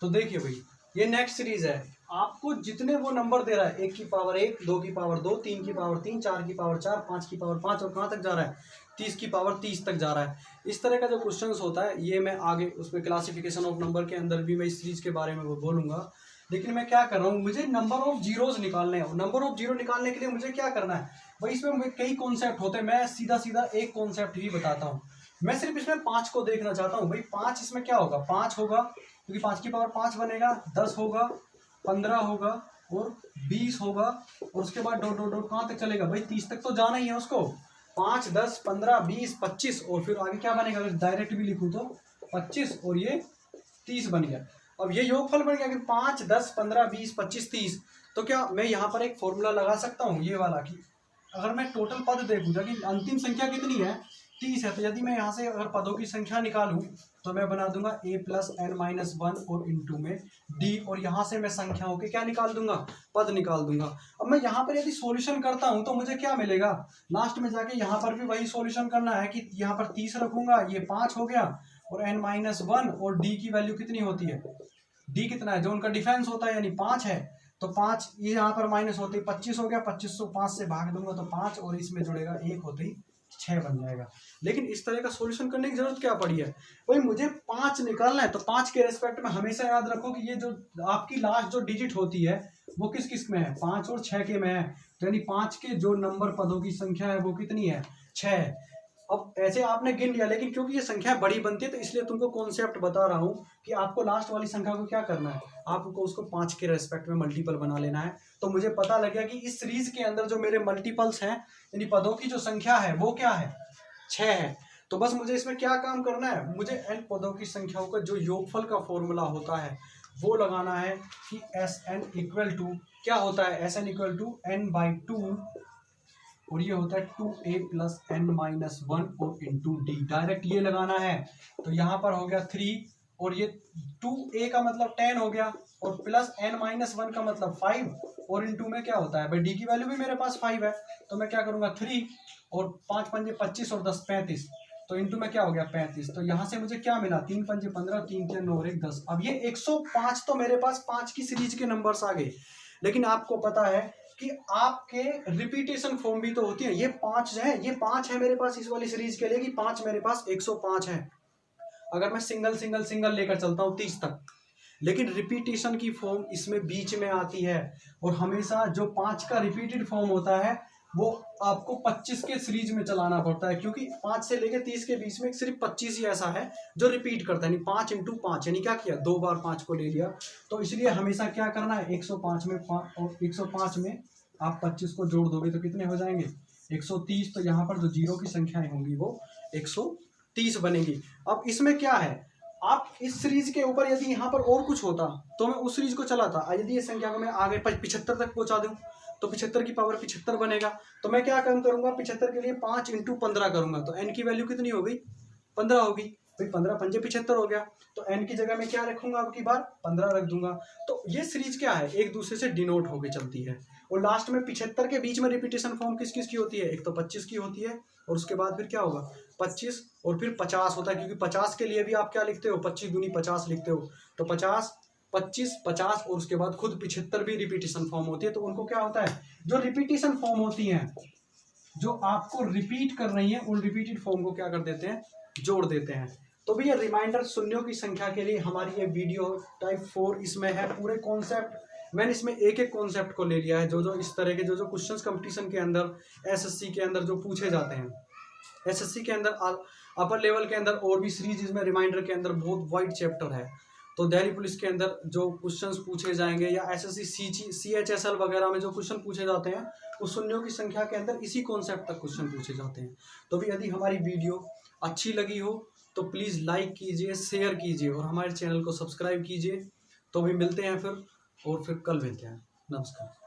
Speaker 1: तो देखिए भाई ये नेक्स्ट सीरीज है, आपको जितने वो नंबर दे रहा है 1 की पावर 1, 2 की पावर 2, 3 की पावर 3, 4 की पावर 4, 5 की पावर 5 और कहाँ तक जा रहा है 30 की पावर 30 तक जा रहा है। इस तरह का जो क्वेश्चंस होता है ये मैं आगे उसमें क्लासिफिकेशन ऑफ नंबर के अंदर भी मैं इस सीरीज के बारे में वो बोलूंगा। लेकिन मैं क्या कर रहा हूँ, मुझे नंबर ऑफ जीरोज निकालने हैं। नंबर ऑफ जीरो निकालने के लिए मुझे क्या करना है भाई, इसमें कई कॉन्सेप्ट होते हैं, मैं सीधा सीधा एक कॉन्सेप्ट ही बताता हूँ। मैं सिर्फ इसमें 5 को देखना चाहता हूँ भाई। 5 इसमें क्या होगा, 5 होगा क्योंकि 5 की पावर 5 बनेगा, 10 होगा, 15 होगा और 20 होगा और उसके बाद डॉट डॉट डॉट कहाँ तक चलेगा भाई 30 तक तो जाना ही है उसको। 5 10 15 20 25 और फिर आगे क्या बनेगा, अगर डायरेक्ट भी लिखूँ तो 25 और ये 30 बन गया। अब ये योगफल बन गया कि 5 10 15 20 25 30। तो क्या मैं यहाँ पर एक फॉर्मूला लगा सकता हूँ ये वाला कि अगर मैं टोटल पद देखूँ कि अंतिम संख्या कितनी है 30 है, तो यदि मैं यहाँ से अगर पदों की संख्या निकालूं तो मैं बना दूंगा a प्लस n माइनस 1 और इंटू में d, और यहाँ से मैं संख्याओं के क्या निकाल दूंगा, पद निकाल दूंगा। अब मैं यहाँ पर यदि सॉल्यूशन करता हूँ तो मुझे क्या मिलेगा, लास्ट में जाके यहाँ पर भी वही सॉल्यूशन करना है कि यहाँ पर 30 रखूंगा, ये 5 हो गया और n माइनस 1 और d की वैल्यू कितनी होती है, d कितना है जो उनका डिफरेंस होता है यानी 5 है, तो 5 ये यहाँ पर माइनस होते ही 25 हो गया, 25 को 5 से भाग दूंगा तो 5 और इसमें जुड़ेगा 1 होते ही 6 बन जाएगा। लेकिन इस तरह का सॉल्यूशन करने की जरूरत क्या पड़ी है भाई, मुझे 5 निकालना है। तो 5 के रेस्पेक्ट में हमेशा याद रखो कि ये जो आपकी लास्ट जो डिजिट होती है वो किस किस में है, 5 और 6 के में है। तो यानी 5 के जो नंबर पदों की संख्या है वो कितनी है, 6 है। अब ऐसे आपने गिन लिया, लेकिन क्योंकि ये संख्या बड़ी बनती है तो इसलिए तुमको कॉन्सेप्ट बता रहा हूँ कि आपको लास्ट वाली संख्या को क्या करना है, आपको उसको 5 के रेस्पेक्ट में मल्टीपल बना लेना है। तो मुझे पता लग गया कि इस सीरीज के अंदर जो मेरे मल्टीपल्स हैं यानी पदों की जो संख्या है वो क्या है, 6 है। तो बस मुझे इसमें क्या काम करना है, मुझे n पदों की संख्याओं का जो योगफल का फॉर्मूला होता है वो लगाना है कि Sn इक्वल टू क्या होता है, Sn इक्वल टू n/2 और ये होता है 2a प्लस n माइनस 1 और इंटू डी, डायरेक्ट ये लगाना है। तो यहाँ पर हो गया 3 और ये 2a का मतलब 10 हो गया और प्लस n माइनस 1 का मतलब 5 और इंटू में क्या होता है भाई डी की वैल्यू भी मेरे पास 5 है, तो मैं क्या करूँगा 3 और 5 पंजे 25 और 10 35, तो इंटू में क्या हो गया 35। तो यहाँ से मुझे क्या मिला 3 पंजे 15, 3 के 9 और 1 10। अब ये 105 तो मेरे पास 5 की सीरीज के नंबर्स आ गए। लेकिन आपको पता है कि आपके रिपीटेशन फॉर्म भी तो होती है, ये 5 है, ये 5 है मेरे पास इस वाली सीरीज के लिए कि 5 मेरे पास 105 है अगर मैं सिंगल सिंगल सिंगल लेकर चलता हूँ 30 तक। लेकिन रिपीटेशन की फॉर्म इसमें बीच में आती है और हमेशा जो 5 का रिपीटेड फॉर्म होता है वो आपको 25 के सीरीज में चलाना पड़ता है, क्योंकि 5 से लेकर 30 के बीच में सिर्फ 25 ही ऐसा है जो रिपीट करता है। 5 इंटू 5 यानी क्या किया, 2 बार 5 को ले लिया। तो इसलिए हमेशा क्या करना है 105 में और 105 में आप 25 को जोड़ दोगे तो कितने हो जाएंगे 130। तो यहाँ पर जो जीरो की संख्याएं होंगी वो 130 बनेगी। अब इसमें क्या है, आप इस सीरीज के ऊपर यदि यहाँ पर और कुछ होता तो मैं उस सीरीज को चलाता। यदि ये संख्या को मैं आगे 75 तक पहुंचा दूं तो 75 की पावर 75 बनेगा। तो मैं क्या काम करूंगा 75 के लिए 5 इंटू 15 करूंगा तो n की वैल्यू कितनी हो गई 15 होगी। भाई 15 पंजे 75 हो गया, तो n की जगह में क्या रखूंगा अब की बार 15 रख दूंगा। तो ये सीरीज क्या है, एक दूसरे से डिनोट होके चलती है। और लास्ट में 75 के बीच में रिपीटेशन फॉर्म किस किस की होती है, एक तो 25 की होती है और उसके बाद फिर क्या होगा 25 और फिर 50 होता है, क्योंकि 50 के लिए भी आप क्या लिखते हो 25 दूनी 50 लिखते हो। तो 50 25 50 और उसके बाद खुद 75 भी रिपीटेशन फॉर्म होती है। तो उनको क्या होता है, जो रिपीटेशन फॉर्म होती हैं जो आपको रिपीट कर रही हैं उन रिपीटेड फॉर्म को क्या कर देते हैं, जोड़ देते हैं। तो भैया रिमाइंडर शून्यों की संख्या के लिए हमारी ये वीडियो टाइप 4 इसमें है। पूरे कॉन्सेप्ट मैंने इसमें एक एक कॉन्सेप्ट को ले लिया है, जो जो इस तरह के जो जो क्वेश्चंस कंपटीशन के अंदर एसएससी के अंदर जो पूछे जाते हैं एसएससी के अंदर अपर लेवल के अंदर और भी सीरीज इसमें रिमाइंडर के अंदर बहुत वाइड चैप्टर है। तो दिल्ली पुलिस के अंदर जो क्वेश्चंस पूछे जाएंगे या एसएससी सीएचएसएल वगैरह में जो क्वेश्चन पूछे जाते हैं उस शून्यों की संख्या के अंदर इसी कॉन्सेप्ट तक क्वेश्चन पूछे जाते हैं। तो भी यदि हमारी वीडियो अच्छी लगी हो तो प्लीज़ लाइक कीजिए, शेयर कीजिए और हमारे चैनल को सब्सक्राइब कीजिए। तो भी मिलते हैं फिर, और फिर कल मिलते हैं। नमस्कार।